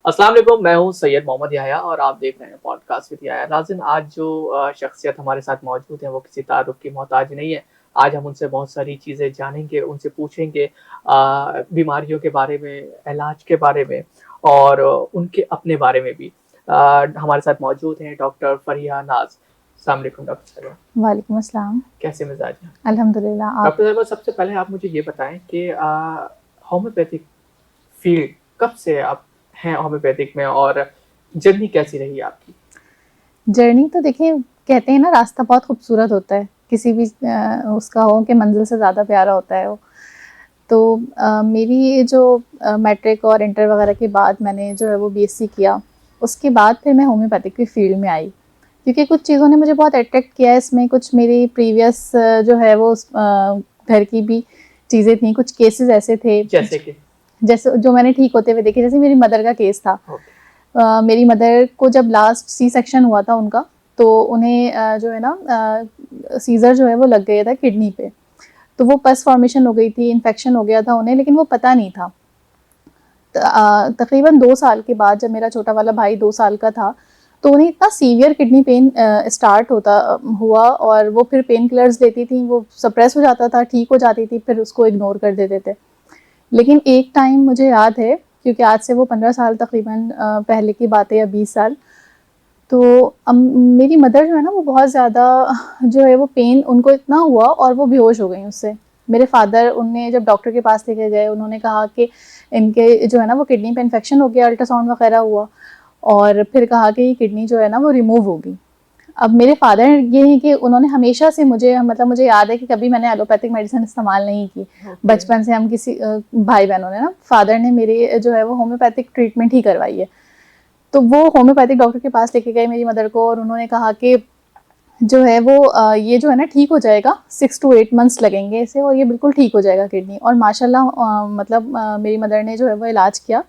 अस्सलाम वालेकुम, मैं हूँ सैयद मोहम्मद याह्या और आप देख रहे हैं पॉडकास्ट विद याह्या। नाज़रीन, आज जो शख्सियत हमारे साथ मौजूद है वो किसी तारुफ की मोहताज नहीं है। आज हम उनसे बहुत सारी चीज़ें जानेंगे, उनसे पूछेंगे बीमारियों के बारे में, इलाज के बारे में और उनके अपने बारे में भी। हमारे साथ मौजूद हैं डॉक्टर फ़रिया नाज़। अस्सलाम वालेकुम डॉक्टर साहिबा। वालेकुम अस्सलाम। कैसे मिज़ाज हैं? अल्हम्दुलिल्लाह। आप? डॉक्टर साहिबा, सबसे पहले आप मुझे ये बताएँ कि होम्योपैथिक फ़ील्ड कब से आप हैं होम्योपैथिक में और जर्नी कैसी रही आपकी? जर्नी तो देखिए, कहते हैं ना, रास्ता बहुत खूबसूरत होता है, किसी भी उसका हो कि मंज़िल से ज़्यादा प्यारा होता है वो। तो मेरी जो मैट्रिक और इंटर वगैरह के बाद मैंने जो है वो बीएससी किया, उसके बाद फिर मैं होम्योपैथिक की फ़ील्ड में आई। क्योंकि कुछ चीज़ों ने मुझे बहुत अट्रैक्ट किया है इसमें, कुछ मेरी प्रीवियस जो है वो घर की भी चीज़ें थी, कुछ केसेज़ ऐसे थे जैसे कि? जैसे जो मैंने ठीक होते हुए देखे। जैसे मेरी मदर का केस था। ओके। मेरी मदर को जब लास्ट सी सेक्शन हुआ था उनका, तो उन्हें जो है ना सीज़र जो है वो लग गया था किडनी पे। तो वो पस फॉर्मेशन हो गई थी, इन्फेक्शन हो गया था उन्हें, लेकिन वो पता नहीं था। तकरीबन 2 साल के बाद जब मेरा छोटा वाला भाई 2 साल का था, तो उन्हें इतना सीवियर किडनी पेन स्टार्ट हुआ और वो फिर पेन किलर्स लेती थी, वो सप्रेस हो जाता था, ठीक हो जाती थी, फिर उसको इग्नोर कर देते थे। लेकिन एक टाइम मुझे याद है, क्योंकि आज से वो 15 साल तकरीबन पहले की बात है, या 20 साल। तो मेरी मदर जो है ना, वो बहुत ज़्यादा जो है वो पेन उनको इतना हुआ और वो बेहोश हो गई उससे। मेरे फादर, उन्हें जब डॉक्टर के पास लेके गए, उन्होंने कहा कि इनके जो है ना वो किडनी पे इन्फेक्शन हो गया, अल्ट्रासाउंड वगैरह हुआ और फिर कहा कि ये किडनी जो है ना वो रिमूव होगी। अब मेरे फादर ये है कि उन्होंने हमेशा से मुझे याद है कि कभी मैंने एलोपैथिक मेडिसिन इस्तेमाल नहीं की। बचपन से हम किसी भाई बहनों ने ना, फादर ने मेरे जो है वो होम्योपैथिक ट्रीटमेंट ही करवाई है। तो वो होम्योपैथिक डॉक्टर के पास लेके गए मेरी मदर को और उन्होंने कहा कि जो है वो ये जो है ना ठीक हो जाएगा, 6 to 8 मंथ्स लगेंगे इसे और ये बिल्कुल ठीक हो जाएगा किडनी। और माशाल्लाह मतलब मेरी मदर ने जो है वो इलाज किया,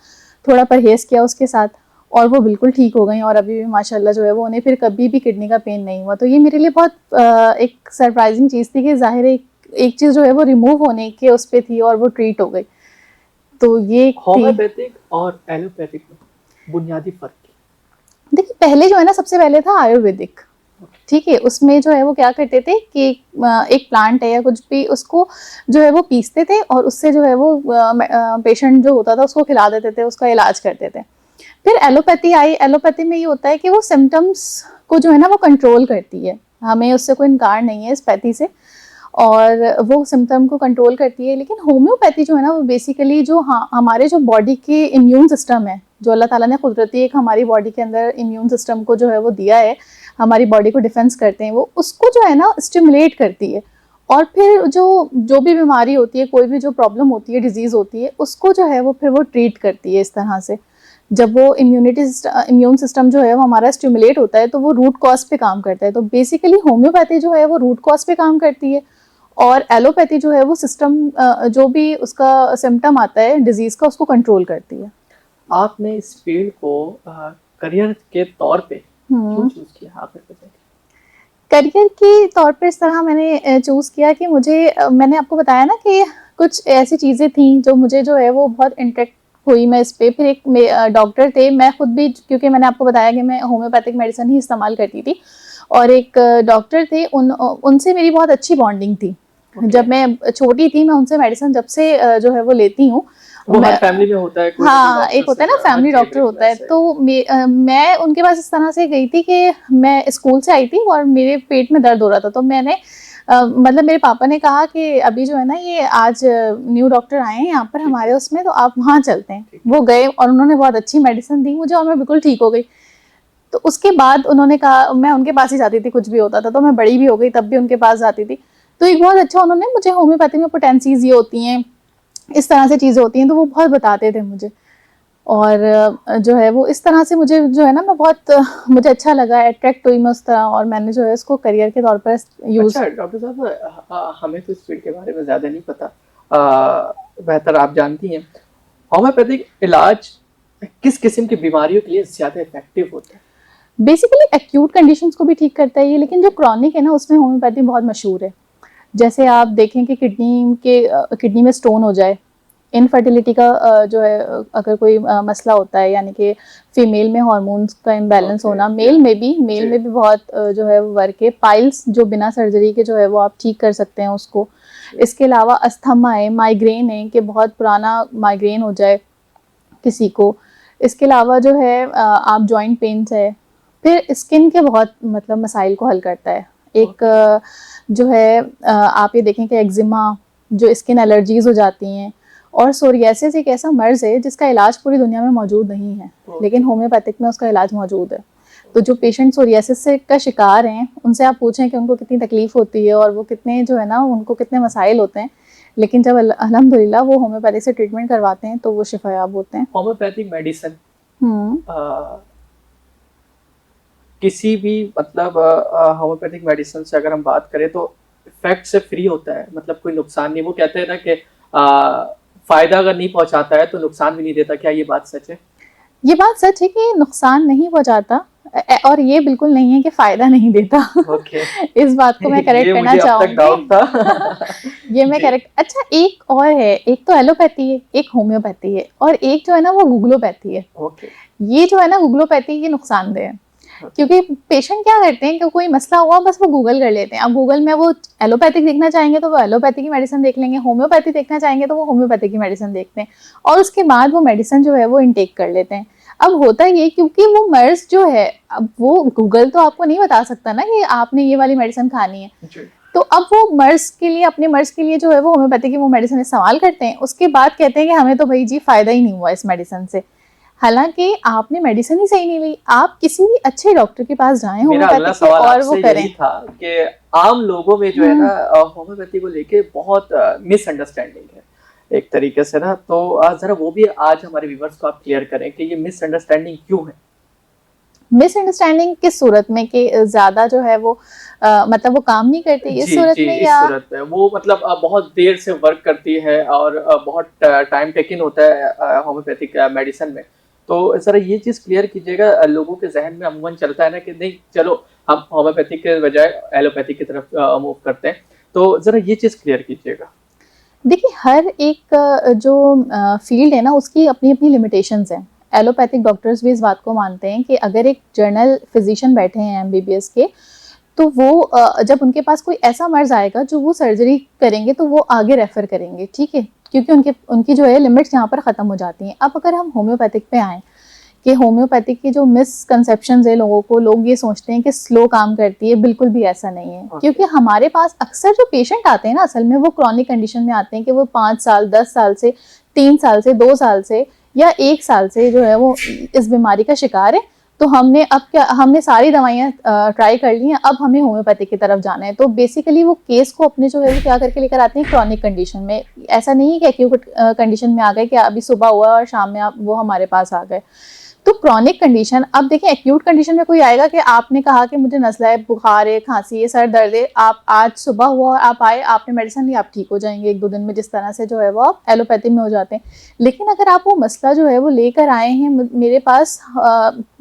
थोड़ा परहेज़ किया उसके साथ और वो बिल्कुल ठीक हो गई और अभी भी माशाल्लाह जो है वो उन्हें फिर कभी भी किडनी का पेन नहीं हुआ। तो ये मेरे लिए बहुत एक सरप्राइजिंग चीज़ थी कि ज़ाहिर है एक चीज़ जो है वो रिमूव होने के उस पे थी और वो ट्रीट हो गई। तो ये थी। होम्योपैथिक और एलोपैथिक में बुनियादी फ़र्क क्या? देखिए, पहले जो है ना, सबसे पहले था आयुर्वेदिक। ओके। ठीक है, उसमें जो है वो क्या करते थे कि एक प्लांट है या कुछ भी, उसको जो है वो पीसते थे और उससे जो है वो पेशेंट जो होता था उसको खिला देते थे, उसका इलाज करते थे। फिर एलोपैथी आई। एलोपैथी में ये होता है कि वो सिम्टम्स को जो है ना वो कंट्रोल करती है, हमें उससे कोई इनकार नहीं है इस पैथी से, और वो सिम्टम को कंट्रोल करती है। लेकिन होम्योपैथी जो है ना वो बेसिकली जो हमारे जो बॉडी के इम्यून सिस्टम है, जो अल्लाह ताला ने कुदरती एक हमारी बॉडी के अंदर इम्यून सिस्टम को जो है वो दिया है, हमारी बॉडी को डिफेंस करते हैं, वो उसको जो है ना स्टिमुलेट करती है। और फिर जो जो भी बीमारी होती है, कोई भी जो प्रॉब्लम होती है, डिजीज़ होती है, उसको जो है वो फिर वो ट्रीट करती है इस तरह से। जब वो इम्यून सिस्टम जो है वो हमारा स्टिमुलेट होता है, तो वो रूट कॉज पे काम करता है। तो बेसिकली होम्योपैथी जो है वो रूट कॉज पे काम करती है और एलोपैथी जो है वो सिस्टम जो भी उसका सिम्टम आता है डिजीज़ का, उसको कंट्रोल करती है। आपने इस फ़ील्ड को करियर के तौर पे क्यों चूज़ किया? आप मेरे को बताइए। करियर के तौर पे इस तरह मैंने चूज़ किया कि मुझे मैंने आपको बताया ना कि कुछ ऐसी चीज़ें थी जो मुझे जो है वो बहुत इंटरेक्ट हुई मैं इस पे। फिर एक डॉक्टर थे, मैं खुद भी, क्योंकि मैंने आपको बताया कि मैं होम्योपैथिक मेडिसिन ही इस्तेमाल करती थी, और एक डॉक्टर थे, उनसे मेरी बहुत अच्छी बॉन्डिंग थी। जब मैं छोटी थी, मैं उनसे मेडिसिन जब से जो है वो लेती हूँ। वो हर फैमिली में होता है, कोई ना कोई हाँ, डॉक्टर एक होता से है ना हर फैमिली डॉक्टर जेब होता है। वैसे। तो मैं उनके पास इस तरह से गई थी कि मैं स्कूल से आई थी और मेरे पेट में दर्द हो रहा था, तो मैंने मतलब मेरे पापा ने कहा कि अभी जो है ना ये आज न्यू डॉक्टर आए हैं यहाँ पर हमारे उसमें, तो आप वहाँ चलते हैं। वो गए और उन्होंने बहुत अच्छी मेडिसिन दी मुझे और मैं बिल्कुल ठीक हो गई। तो उसके बाद उन्होंने कहा, मैं उनके पास ही जाती थी, कुछ भी होता था, तो मैं बड़ी भी हो गई तब भी उनके पास जाती थी। तो एक बहुत अच्छा, उन्होंने मुझे होम्योपैथी में पोटेंसीज ये होती हैं, इस तरह से चीज़ें होती हैं, तो वो बहुत बताते थे मुझे। और जो है वो इस तरह से मुझे जो है ना मैं बहुत मुझे अच्छा लगा, अट्रैक्ट हुई मैं उस तरह, और मैंने जो है इसको करियर के तौर पर यूज़। अच्छा डॉक्टर साहब, हमें तो इस फ़ील्ड के बारे में ज़्यादा नहीं पता। बेहतर आप जानती हैं। होम्योपैथिक इलाज किस किस्म की बीमारियों के लिए ज़्यादा इफ़ेक्टिव होता है? बेसिकली एक्यूट कंडीशंस को भी ठीक करता है ये, लेकिन जो क्रॉनिक है ना उसमें होम्योपैथी बहुत मशहूर है। जैसे आप देखें कि किडनी में स्टोन हो जाए, इनफर्टिलिटी का जो है अगर कोई मसला होता है, यानी कि फीमेल में हार्मोन्स का इम्बैलेंस होना, मेल में भी बहुत जो है वर्क है। पाइल्स जो बिना सर्जरी के जो है वो आप ठीक कर सकते हैं उसको। इसके अलावा अस्थमा है, माइग्रेन है कि बहुत पुराना माइग्रेन हो जाए किसी को। इसके अलावा जो है आप जॉइंट पेन्स है। फिर स्किन के बहुत मतलब मसाइल को हल करता है। एक जो है आप ये देखें कि एक्जिमा, जो स्किन एलर्जीज हो जाती हैं, और सोरियासिस एक ऐसा मर्ज है जिसका इलाज पूरी दुनिया में मौजूद नहीं है, लेकिन होम्योपैथिक में उसका इलाज मौजूद है। तो जो पेशेंट सोरियासिस से का शिकार हैं उनसे आप पूछें कि उनको कितनी तकलीफ होती है और वो कितने जो है ना उनको कितने मसाइल होते हैं, लेकिन जब अल्हम्दुलिल्लाह वो होम्योपैथिक से ट्रीटमेंट करवाते हैं तो वो शिफायाब होते हैं। होम्योपैथिक मेडिसिन किसी भी मतलब होम्योपैथिक मेडिसिन से अगर हम बात करें तो इफेक्ट से फ्री होता है, मतलब कोई नुकसान नहीं। वो कहते हैं ना कि फायदा अगर नहीं पहुंचाता है तो नुकसान भी नहीं देता, क्या ये बात सच है? ये बात सच है कि नुकसान नहीं पहुंचाता, और ये बिल्कुल नहीं है कि फायदा नहीं देता। ओके। इस बात को मैं करेक्ट करना चाहूंगी। ये मैं करेक्ट। अच्छा, एक और है, एक तो एलोपैथी है, एक होम्योपैथी है, और एक जो है ना वो गूगलोपैथी है। ओके। ये जो है ना गूगलोपैथी, ये नुकसानदेह है, क्योंकि पेशेंट क्या करते हैं कि कोई मसला हुआ बस वो गूगल कर लेते हैं। अब गूगल में वो एलोपैथिक देखना चाहेंगे तो वो एलोपैथी की मेडिसिन देख लेंगे, होम्योपैथी देखना चाहेंगे तो वो होम्योपैथी की मेडिसिन देखते हैं, और उसके बाद वो मेडिसिन जो है वो इनटेक कर लेते हैं। अब होता ये क्योंकि वो मर्ज जो है, अब वो गूगल तो आपको नहीं बता सकता ना कि आपने ये वाली मेडिसिन खानी है, तो अब वो मर्ज के लिए, अपने मर्ज के लिए जो है वो होम्योपैथी की वो मेडिसिन इस्तेमाल करते हैं। उसके बाद कहते हैं कि हमें तो भाई जी फायदा ही नहीं हुआ इस मेडिसिन से, हालांकि आपने मेडिसिन ही सही नहीं ली। आप किसी भी अच्छे डॉक्टर के पास जाएं होम्योपैथिक के और वो करें। था कि आम लोगों में जो है ना होम्योपैथी को लेके बहुत मिसअंडरस्टैंडिंग है एक तरीके से ना, तो जरा वो भी आज हमारे व्यूअर्स को आप क्लियर करें कि ये मिसअंडरस्टैंडिंग क्यों है। मिसअंडरस्टैंडिंग किस सूरत में कि ज्यादा जो है वो मतलब वो काम नहीं करती इस सूरत में, या इस सूरत में वो मतलब बहुत देर से वर्क करती है और बहुत टाइम टेकिंग होता है होम्योपैथिक मेडिसिन में। तो जरा ये चीज क्लियर कीजिएगा, लोगों के जहन में अमूमन चलता है ना कि नहीं चलो हम होम्योपैथिक के बजाय एलोपैथिक की तरफ मूव करते हैं, तो जरा ये चीज क्लियर कीजिएगा। देखिए, हर एक जो फील्ड है ना उसकी अपनी अपनी लिमिटेशंस हैं। एलोपैथिक डॉक्टर्स भी इस बात को मानते हैं कि अगर एक जर्नल फिजिशियन बैठे हैं एमबीबीएस के, तो वो जब उनके पास कोई ऐसा मर्ज आएगा जो वो सर्जरी करेंगे तो वो आगे रेफर करेंगे, ठीक है, क्योंकि उनकी जो है लिमिट्स यहाँ पर ख़त्म हो जाती हैं। अब अगर हम होम्योपैथिक पे आएँ कि होम्योपैथिक की जो मिसकंसेप्शंस है लोगों को, लोग ये सोचते हैं कि स्लो काम करती है, बिल्कुल भी ऐसा नहीं है। क्योंकि हमारे पास अक्सर जो पेशेंट आते हैं ना असल में वो क्रॉनिक कंडीशन में आते हैं कि वो 5 साल 10 साल से 3 साल से 2 साल से या 1 साल से जो है वो इस बीमारी का शिकार है। तो हमने सारी दवाइयाँ ट्राई कर ली हैं, अब हमें होम्योपैथिक की तरफ जाना है। तो बेसिकली वो केस को अपने जो है वो क्या करके लेकर आते हैं क्रॉनिक कंडीशन में। ऐसा नहीं है कि एक्यूट कंडीशन में आ गए कि अभी सुबह हुआ और शाम में वो हमारे पास आ गए। तो क्रॉनिक कंडीशन, अब देखें एक्यूट कंडीशन में कोई आएगा कि आपने कहा कि मुझे नज़ला है, बुखार है, खांसी है, सर दर्द है, आप आज सुबह हुआ और आप आए, आपने मेडिसिन ली, आप ठीक हो जाएंगे 1-2 दिन में, जिस तरह से जो है वो आप एलोपैथी में हो जाते हैं। लेकिन अगर आप वो मसला जो है वो लेकर आए हैं मेरे पास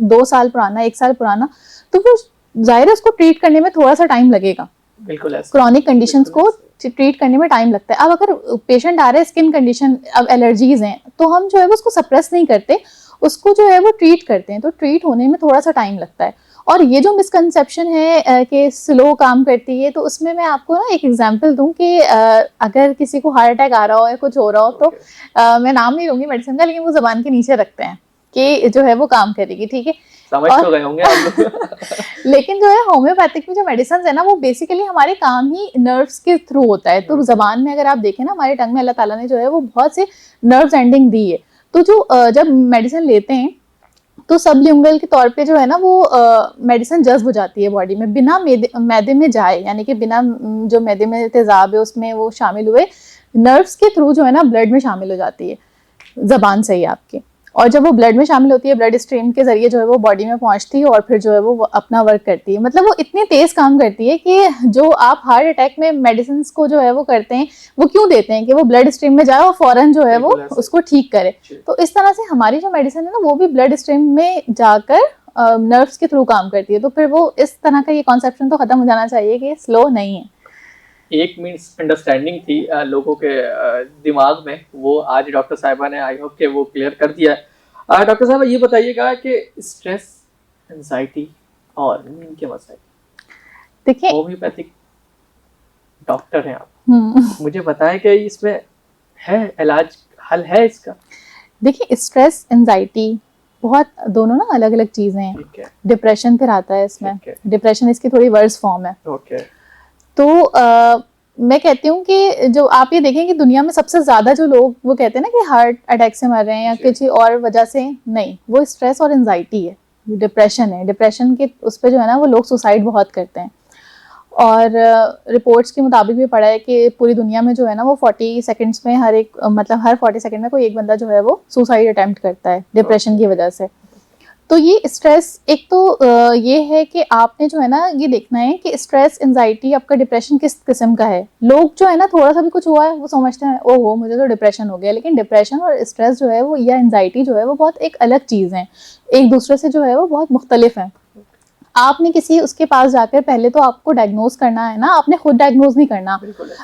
2 साल पुराना, 1 साल पुराना, तो वो जाहिर है उसको ट्रीट करने में थोड़ा सा टाइम लगेगा। बिल्कुल, क्रॉनिक कंडीशंस को ट्रीट करने में टाइम लगता है। अब अगर पेशेंट आ रहे हैं स्किन कंडीशन, अब एलर्जीज हैं, तो हम जो है वो उसको सप्रेस नहीं करते, उसको जो है वो ट्रीट करते हैं। तो ट्रीट होने में थोड़ा सा टाइम लगता है। और ये जो मिसकंसेप्शन है कि स्लो काम करती है, तो उसमें मैं आपको ना एक एग्जांपल दूं कि अगर किसी को हार्ट अटैक आ रहा हो या कुछ हो रहा हो तो मैं नाम नहीं लूंगी मेडिसिन का, लेकिन वो जुबान के नीचे रखते हैं कि जो है वो काम करेगी, ठीक है, समझ तो गए होंगे आप लोग। लेकिन जो है होम्योपैथिक में जो मेडिसिन है ना वो बेसिकली हमारे काम ही नर्व्स के थ्रू होता है। तो जबान में अगर आप देखें ना, हमारे टंग में अल्लाह ताला ने जो है वो बहुत से नर्व्स एंडिंग दी है। तो जो जब मेडिसिन लेते हैं तो सबलिंगुअल के तौर पे जो है ना वो मेडिसिन जज्ब हो जाती है बॉडी में, बिना मैदे में जाए, यानी कि बिना जो मैदे में तेजाब है उसमें वो शामिल हुए, नर्व्स के थ्रू जो है ना ब्लड में शामिल हो जाती है जबान से ही आपके। और जब वो ब्लड में शामिल होती है, ब्लड स्ट्रीम के जरिए जो है वो बॉडी में पहुंचती है और फिर जो है वो अपना वर्क करती है। मतलब वो इतनी तेज काम करती है कि जो आप हार्ट अटैक में मेडिसिन को जो है वो करते हैं, वो क्यों देते हैं कि वो ब्लड स्ट्रीम में जाए और फौरन जो है वो उसको ठीक करे। तो इस तरह से हमारी जो मेडिसिन है ना वो भी ब्लड स्ट्रीम में जाकर नर्व्स के थ्रू काम करती है। तो फिर वो इस तरह का ये कॉन्सेप्शन तो खत्म हो जाना चाहिए कि स्लो नहीं है। एक मीन्स अंडरस्टैंडिंग थी लोगों के दिमाग में, वो आज डॉक्टर साहिबा ने आई होप के वो क्लियर कर दिया है। डॉक्टर साहिबा ये बताइएगा कि स्ट्रेस, एंजाइटी और नींद के मसाइल, देखिए होम्योपैथिक डॉक्टर हैं आप, मुझे बताएं कि इसमें है इलाज, हल है इसका? देखिए स्ट्रेस एंजाइटी बहुत दोनों ना अलग अलग चीजें हैं। ठीक है। डिप्रेशन फिर आता है इसमें, ठीक है। डिप्रेशन इसकी थोड़ी वर्स फॉर्म है। ओके। तो मैं कहती हूँ कि जो आप ये देखें कि दुनिया में सबसे ज्यादा जो लोग वो कहते हैं ना कि हार्ट अटैक से मर रहे हैं या जी। किसी और वजह से, नहीं, वो स्ट्रेस और एंजाइटी है, डिप्रेशन है। डिप्रेशन के उस पर जो है ना वो लोग सुसाइड बहुत करते हैं। और रिपोर्ट्स के मुताबिक भी पड़ा है कि पूरी दुनिया में जो है ना वो 40 सेकंड्स में हर 40 सेकंड में कोई एक बंदा जो है वो सुसाइड अटेम्प्ट करता है डिप्रेशन की वजह से। तो ये स्ट्रेस एक तो ये है कि आपने जो है ना ये देखना है कि स्ट्रेस एंजाइटी आपका डिप्रेशन किस किस्म का है। लोग जो है ना थोड़ा सा भी कुछ हुआ है वो समझते हैं ओहो मुझे तो डिप्रेशन हो गया, लेकिन डिप्रेशन और स्ट्रेस जो है वो या एंजाइटी जो है वो बहुत एक अलग चीज़ है, एक दूसरे से जो है वो बहुत मुख्तलिफ है। आपने किसी उसके पास जाकर पहले तो आपको डायग्नोज करना है ना, आपने खुद डायग्नोज नहीं करना,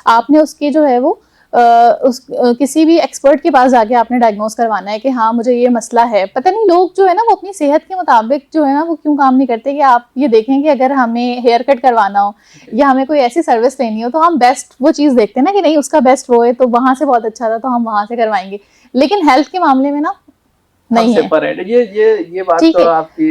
आपने उसके जो है वो किसी भी एक्सपर्ट के पास जाके आपने डायग्नोज करवाना है कि हाँ मुझे ये मसला है। पता नहीं लोग जो है ना वो अपनी सेहत के मुताबिक जो है ना वो क्यों काम नहीं करते कि आप ये देखें कि अगर हमें हेयर कट करवाना हो या हमें कोई ऐसी सर्विस लेनी हो तो हम बेस्ट वो चीज़ देखते हैं ना कि नहीं उसका बेस्ट वो है तो वहाँ से बहुत अच्छा था तो हम वहाँ से करवाएंगे, लेकिन हेल्थ के मामले में ना नहीं है। ये बात तो आपकी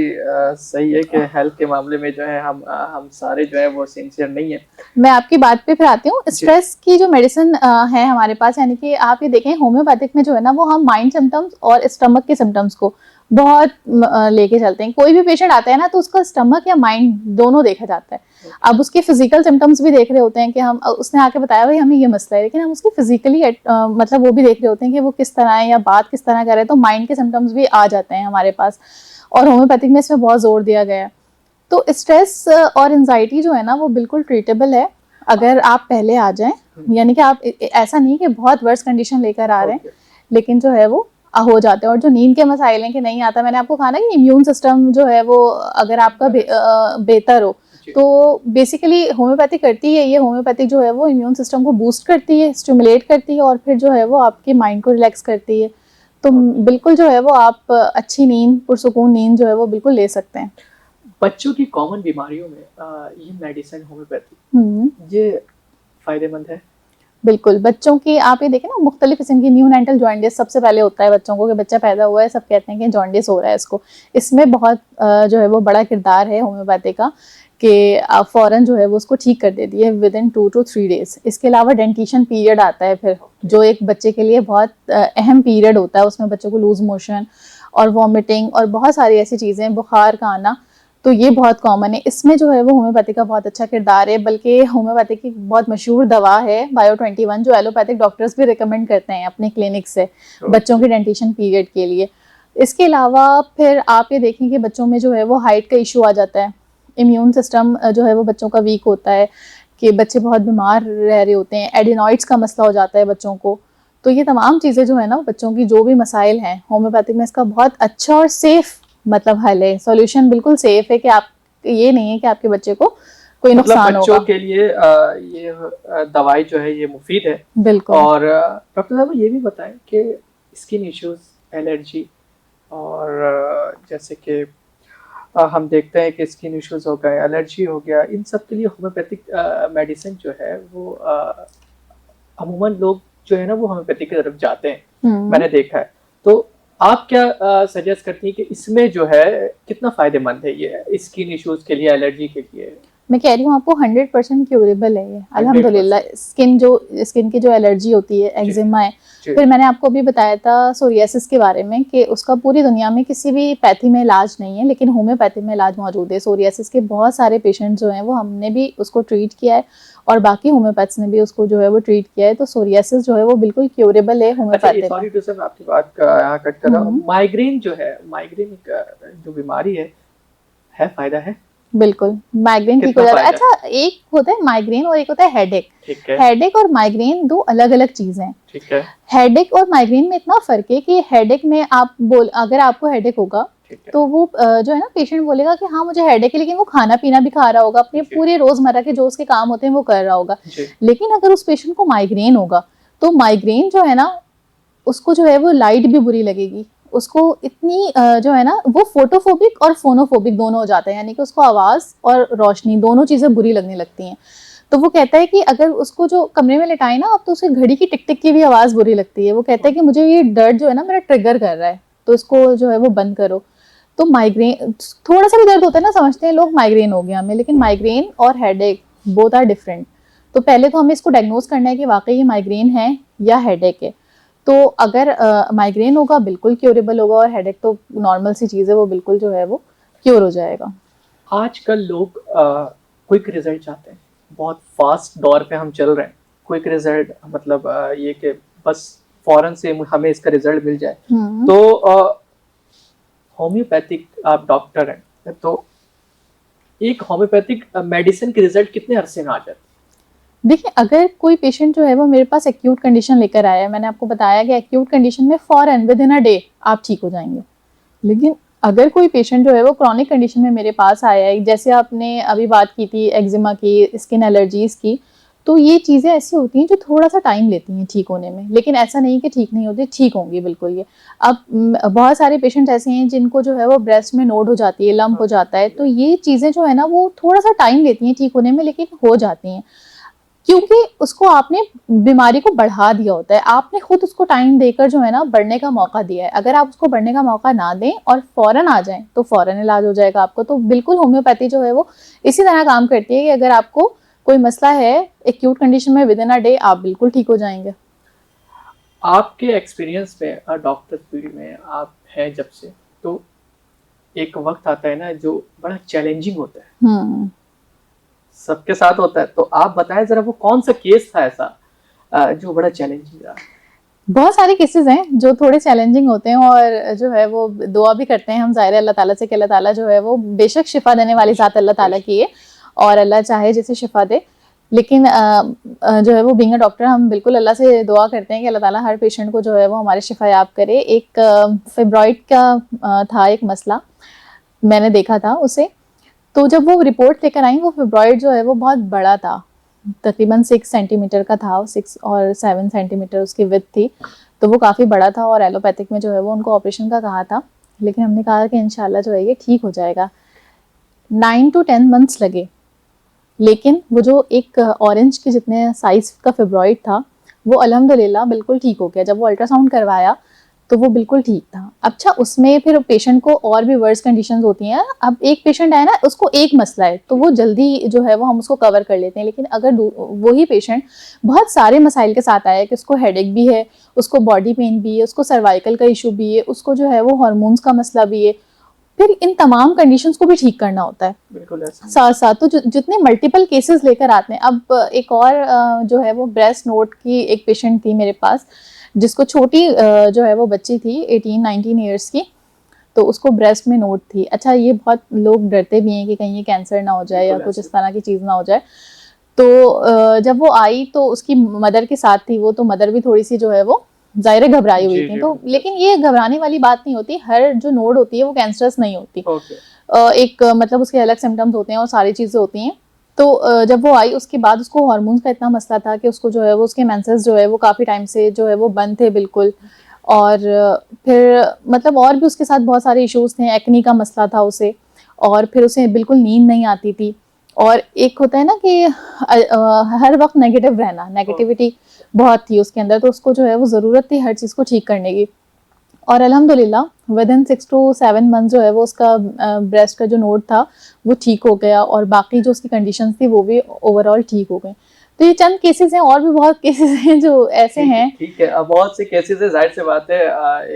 सही है कि हेल्थ के मामले में जो है हम सारे जो है वो सिंसियर नहीं है। मैं आपकी बात पे फिर आती हूँ। स्ट्रेस की जो मेडिसिन है हमारे पास, यानी कि आप ये देखें होम्योपैथिक में जो है ना वो हम माइंड सिम्टम्स और स्टमक के सिम्टम्स को बहुत लेके चलते हैं। कोई भी पेशेंट आता है ना तो उसका स्टमक या माइंड दोनों देखा जाता है। अब उसके फिजिकल सिम्टम्स भी देख रहे होते हैं कि हम, उसने आके बताया भाई हमें ये मसला है, लेकिन हम उसकी फिजिकली मतलब वो भी देख रहे होते हैं कि वो किस तरह है या बात किस तरह कर रहे हैं, तो माइंड के सिम्टम्स भी आ जाते हैं हमारे पास। और होम्योपैथिक में इसमें बहुत जोर दिया गया है। तो स्ट्रेस और एंजाइटी जो है ना वो बिल्कुल ट्रीटेबल है अगर आप पहले आ जाएं, यानी कि आप ऐसा नहीं कि बहुत वर्स कंडीशन लेकर आ रहे हैं, लेकिन जो है वो हो जाते हैं। और जो नींद के मसाइल हैं कि नहीं आता, मैंने आपको कहा ना कि इम्यून सिस्टम जो है वो अगर आपका बेहतर हो तो बेसिकली होम्योपैथी करती है, ये होम्योपैथिक जो है वो इम्यून सिस्टम को बूस्ट करती है, स्टिमुलेट करती है और फिर जो है वो आपके माइंड को रिलैक्स करती है। तो बिल्कुल जो है वो आप अच्छी नींद, पुरसुकून नींद जो है वो बिल्कुल ले सकते हैं। बच्चों की कॉमन बीमारियों में ये मेडिसिन होम्योपैथी ये फायदेमंद है? बिल्कुल। बच्चों की आप ये देखें ना मुख्तलिफ किस्म की न्यूनेंटल जॉन्डिस सबसे पहले होता है बच्चों को, कि बच्चा पैदा हुआ है सब कहते हैं कि जॉन्डिस हो रहा है इसको। इसमें बहुत जो है वो बड़ा किरदार है होम्योपैथी का कि आप फ़ौरन जो है वो उसको ठीक कर देती है विदिन 2 to 3 डेज। इसके अलावा डेंटिशन पीरियड आता है फिर, जो एक बच्चे के लिए बहुत अहम पीरियड होता है। उसमें बच्चों को लूज मोशन और वॉमिटिंग और बहुत सारी ऐसी चीज़ें, बुखार का आना, तो ये बहुत कॉमन है। इसमें जो है वो होम्योपैथी का बहुत अच्छा किरदार है। बल्कि होम्योपैथी की बहुत मशहूर दवा है बायो 21 जो एलोपैथिक डॉक्टर्स भी रिकमेंड करते हैं अपने क्लिनिक से बच्चों के डेंटिशन पीरियड के लिए। इसके अलावा फिर आप ये देखें कि बच्चों में जो है वो हाइट का इशू आ जाता है, इम्यून सिस्टम जो है वो बच्चों का वीक होता है, कि बच्चे बहुत बीमार रह रहे होते हैं, एडिनॉइड्स का मसला हो जाता है बच्चों को। तो ये तमाम चीज़ें जो है ना बच्चों की जो भी मसाइल हैं होम्योपैथिक में इसका बहुत अच्छा और सेफ मतलब हल है, सॉल्यूशन बिल्कुल सेफ है कि आप ये नहीं है कि आपके बच्चे को कोई नुकसान बच्चों के लिए ये दवाई जो है ये मुफीद है। बिल्कुल। और डॉक्टर साहब ये भी बताएं कि स्किन इश्यूज, एलर्जी और जैसे कि हम देखते हैं कि स्किन इश्यूज हो गए, एलर्जी हो गया, इन सब के लिए होम्योपैथिक मेडिसिन जो है वो अमूमन लोग जो है ना वो होम्योपैथिक की तरफ जाते हैं, मैंने देखा है। तो आप क्या सजेस्ट करती हैं कि इसमें जो है कितना फायदेमंद है ये स्किन इश्यूज के लिए, एलर्जी के लिए? मैं कह रही हूँ आपको 100% क्यूरेबल है ये अल्हम्दुलिल्लाह। स्किन की जो एलर्जी होती है, एक्जिमा है, फिर मैंने आपको अभी बताया था सोरियासिस के बारे में कि उसका पूरी दुनिया में किसी भी पैथी में इलाज नहीं है, लेकिन होम्योपैथी में इलाज मौजूद है। सोरियासिस के बहुत सारे पेशेंट जो हैं वो हमने भी उसको ट्रीट किया है और बाकी होम्योपैथ्स ने भी उसको जो है वो ट्रीट किया है। तो सोरियासिस जो है वो बिल्कुल क्यूरेबल है होम्योपैथी। सॉरी टू से मैं आपकी बात का यहाँ कट कर रहा हूँ। माइग्रेन जो है, माइग्रेन जो बीमारी है फायदा है? बिल्कुल। माइग्रेन ठीक हो जाता है। अच्छा, एक होता है माइग्रेन और एक होता है हेडेक। हेडेक और माइग्रेन दो अलग अलग चीजें हैं। ठीक है। हेडेक और माइग्रेन में इतना फर्क है कि हेडेक में अगर आपको हेडेक होगा ठीक है। तो वो जो है ना पेशेंट बोलेगा कि हाँ मुझे हेडेक है, लेकिन वो खाना पीना भी खा रहा होगा, अपने जी। पूरे रोजमर्रा के जो उसके काम होते हैं वो कर रहा होगा। जी। लेकिन अगर उस पेशेंट को माइग्रेन होगा, तो माइग्रेन जो है ना उसको जो है वो लाइट भी बुरी लगेगी, उसको इतनी जो है ना वो फोटोफोबिक और फोनोफोबिक दोनों हो जाते हैं, यानी कि उसको आवाज़ और रोशनी दोनों चीज़ें बुरी लगने लगती हैं। तो वो कहता है कि अगर उसको जो कमरे में लिटाए ना, अब तो उसे घड़ी की टिक टिक की भी आवाज़ बुरी लगती है। वो कहता है कि मुझे ये दर्द जो है ना मेरा ट्रिगर कर रहा है, तो इसको जो है वो बंद करो। तो माइग्रेन थोड़ा सा भी दर्द होता है ना, समझते हैं लोग माइग्रेन हो गया हमें, लेकिन माइग्रेन और हेडेक बोथ आर डिफरेंट। तो पहले तो हमें इसको डायग्नोज करना है कि वाकई ये माइग्रेन है या हेडेक है। तो अगर माइग्रेन होगा बिल्कुल क्योरेबल होगा, और हेडेक तो नॉर्मल सी चीज़ है, वो बिल्कुल जो है वो क्योर हो जाएगा। आजकल लोग क्विक रिजल्ट चाहते हैं, बहुत फास्ट दौर पे हम चल रहे हैं। क्विक रिजल्ट मतलब ये कि बस फौरन से हमें इसका रिजल्ट मिल जाए। तो होम्योपैथिक आप डॉक्टर हैं, तो एक होम्योपैथिक मेडिसिन के रिजल्ट कितने अरसे में आ जाते हैं? देखिए, अगर कोई पेशेंट जो है वो मेरे पास एक्यूट कंडीशन लेकर आया है, मैंने आपको बताया कि एक्यूट कंडीशन में फौरन विद इन अ डे आप ठीक हो जाएंगे। लेकिन अगर कोई पेशेंट जो है वो क्रॉनिक कंडीशन में मेरे पास आया है, जैसे आपने अभी बात की थी एक्जिमा की, स्किन एलर्जीज की, तो ये चीज़ें ऐसी होती हैं जो थोड़ा सा टाइम लेती हैं ठीक होने में, लेकिन ऐसा नहीं कि ठीक नहीं होती, ठीक होंगी बिल्कुल ये। अब बहुत सारे पेशेंट्स ऐसे हैं जिनको जो है वो ब्रेस्ट में नोड हो जाती है, लंप हो जाता है, तो ये चीज़ें जो है ना वो थोड़ा सा टाइम लेती हैं ठीक होने में, लेकिन हो जाती हैं, क्योंकि उसको आपने बीमारी को बढ़ा दिया होता है, आपने खुद उसको टाइम देकर जो है ना बढ़ने का मौका दिया है। अगर आप उसको बढ़ने का मौका ना दें और फौरन आ जाएं तो फौरन इलाज हो जाएगा आपको। तो बिल्कुल होम्योपैथी जो है वो इसी तरह काम करती है कि अगर आपको कोई मसला है एक्यूट कंडीशन में, विद इन अ डे आप बिल्कुल ठीक हो जाएंगे। आपके एक्सपीरियंस में डॉक्टर फील्ड में आप हैं जब से, तो एक वक्त आता है ना जो बड़ा चैलेंजिंग होता है, सबके साथ होता है। तो आप बताएं जरा वो कौन सा केस था ऐसा जो बड़ा चैलेंजिंग रहा? बहुत सारे केसेस हैं जो थोड़े चैलेंजिंग होते हैं, और जो है वो दुआ भी करते हैं हम ज़ाहिर अल्लाह ताला से कि अल्लाह ताला जो है वो बेशक शिफा देने वाली ज़ात अल्लाह ताला की है, और अल्लाह चाहे जिसे शिफा दे। लेकिन जो है वो बीइंग अ डॉक्टर हम बिल्कुल अल्लाह से दुआ करते हैं कि अल्लाह ताला हर पेशेंट को जो है वो हमारे शिफा याब करे। एक फिब्रॉइड का था एक मसला, मैंने देखा था उसे। तो जब वो रिपोर्ट लेकर आई, वो फिब्रॉइड जो है वो बहुत बड़ा था, तकरीबन 6 सेंटीमीटर का था, 6 और 7 सेंटीमीटर उसकी विड्थ थी, तो वो काफ़ी बड़ा था, और एलोपैथिक में जो है वो उनको ऑपरेशन का कहा था। लेकिन हमने कहा कि इंशाल्लाह जो है ये ठीक हो जाएगा। 9 to 10 मंथ्स लगे, लेकिन वो जो एक ऑरेंज के जितने साइज का फिब्रॉइड था वो अल्हम्दुलिल्लाह बिल्कुल ठीक हो गया। जब वो अल्ट्रासाउंड करवाया तो वो बिल्कुल ठीक था। अच्छा, उसमें फिर पेशेंट को और भी वर्स कंडीशंस होती हैं। अब एक पेशेंट है ना, उसको एक मसला है तो वो जल्दी जो है वो हम उसको कवर कर लेते हैं, लेकिन अगर वही पेशेंट बहुत सारे मसाइल के साथ आया कि उसको हेडेक भी है, उसको बॉडी पेन भी है, उसको सर्वाइकल का इशू भी है, उसको जो है वो हार्मोन्स का मसला भी है, फिर इन तमाम कंडीशंस को भी ठीक करना होता है बिल्कुल ऐसा। साथ साथ। तो जितने मल्टीपल केसेस लेकर आते हैं। अब एक और जो है वो ब्रेस्ट नोड की एक पेशेंट थी मेरे पास, जिसको छोटी जो है वो बच्ची थी 18-19 ईयर्स की, तो उसको ब्रेस्ट में नोड थी। अच्छा, ये बहुत लोग डरते भी हैं कि कहीं ये कैंसर ना हो जाए या कुछ इस तरह की चीज़ ना हो जाए। तो जब वो आई तो उसकी मदर के साथ थी वो, तो मदर भी थोड़ी सी जो है वो ज़ाहिर घबराई हुई थी। तो लेकिन ये घबराने वाली बात नहीं होती, हर जो नोड होती है वो कैंसरस नहीं होती। एक मतलब उसके अलग सिम्टम्स होते हैं और सारी चीज़ें होती हैं। तो जब वो आई उसके बाद उसको हार्मोन्स का इतना मसला था कि उसको जो है वो उसके मेंसेस जो है वो काफ़ी टाइम से जो है वो बंद थे बिल्कुल, और फिर मतलब और भी उसके साथ बहुत सारे इश्यूज थे, एक्नी का मसला था उसे, और फिर उसे बिल्कुल नींद नहीं आती थी, और एक होता है ना कि हर वक्त नेगेटिव रहना, नेगेटिविटी बहुत थी उसके अंदर, तो उसको जो है वो ज़रूरत थी हर चीज़ को ठीक करने की। और अल्हम्दुलिल्लाह विद इन 6 to 7 मंथ जो है वो उसका ब्रेस्ट का जो नोड था वो ठीक हो गया, और बाकी जो उसकी कंडीशंस थी वो भी ओवरऑल ठीक हो गए। तो ये चंद केसेस हैं, और भी बहुत केसेस हैं जो ऐसे हैं। ठीक है, बहुत से केसेस है, जाहिर सी बात है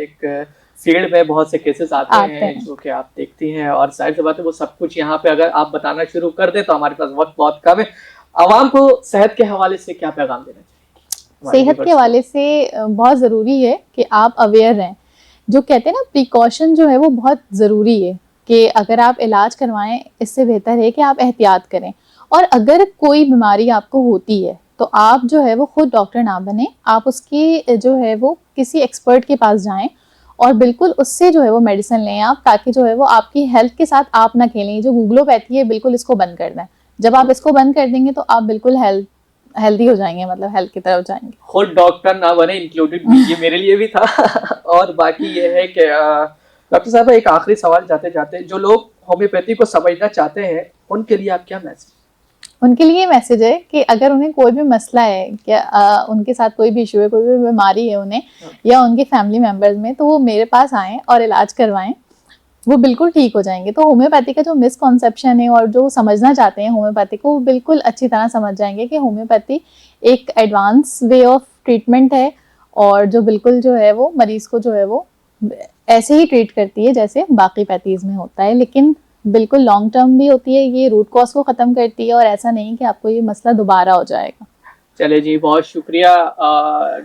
एक फील्ड में बहुत से केसेस आते हैं जो कि आप देखती हैं, और जाहिर सी बात है वो सब कुछ यहाँ पे अगर आप बताना शुरू कर दें तो हमारे पास वक्त बहुत कम है। आवाम को सेहत के हवाले से क्या पैगाम देना चाहिए? सेहत के हवाले से बहुत ज़रूरी है कि आप अवेयर रहें। जो कहते हैं ना, प्रिकॉशन जो है वो बहुत ज़रूरी है कि अगर आप इलाज करवाएं, इससे बेहतर है कि आप एहतियात करें। और अगर कोई बीमारी आपको होती है तो आप जो है वो खुद डॉक्टर ना बने, आप उसकी जो है वो किसी एक्सपर्ट के पास जाएं और बिल्कुल उससे जो है वो मेडिसिन लें आप, ताकि जो है वो आपकी हेल्थ के साथ आप ना खेलें। जो गूगलोपैथी है बिल्कुल इसको बंद कर दें। जब आप इसको बंद कर देंगे तो आप बिल्कुल हेल्दी हो जाएंगे, मतलब हेल्थ की तरफ जाएंगे। खुद डॉक्टर ना बने, इंक्लूडेड ये मेरे लिए भी था। और बाकी ये है कि डॉक्टर साहब एक आखिरी सवाल जाते जाते, जो लोग होम्योपैथी को समझना चाहते हैं उनके लिए आप क्या मैसेज? उनके लिए मैसेज है कि अगर उन्हें कोई भी मसला है, क्या उनके साथ कोई भी इशू है, कोई भी बीमारी है उन्हें या उनके फैमिली मेम्बर्स में, तो वो मेरे पास आएँ और इलाज करवाएं, वो बिल्कुल ठीक हो जाएंगे। तो होम्योपैथी का जो मिसकॉन्सेप्शन है और जो समझना चाहते हैं होम्योपैथी को, वो बिल्कुल अच्छी तरह समझ जाएंगे कि होम्योपैथी एक एडवांस वे ऑफ ट्रीटमेंट है, और जो बिल्कुल जो है वो मरीज को जो है वो ऐसे ही ट्रीट करती है जैसे बाकी पैथीज में होता है, लेकिन बिल्कुल लॉन्ग टर्म भी होती है, ये रूट कॉज को ख़त्म करती है, और ऐसा नहीं कि आपको ये मसला दोबारा हो जाएगा। चले जी, बहुत शुक्रिया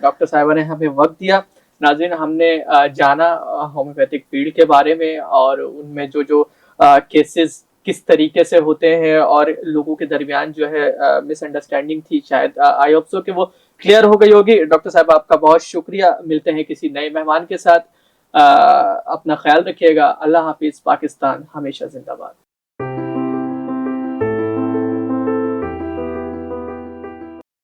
डॉक्टर साहिबा ने हमें वक्त दिया। नाज़रीन, हमने जाना होम्योपैथिक फील्ड के बारे में, और उनमें जो जो केसेस किस तरीके से होते हैं और लोगों के दरमियान जो है मिसअंडरस्टैंडिंग थी, शायद आई होप सो कि वो क्लियर हो गई होगी। डॉक्टर साहब आपका बहुत शुक्रिया। मिलते हैं किसी नए मेहमान के साथ। अपना ख्याल रखिएगा। अल्लाह हाफिज़। पाकिस्तान हमेशा जिंदाबाद।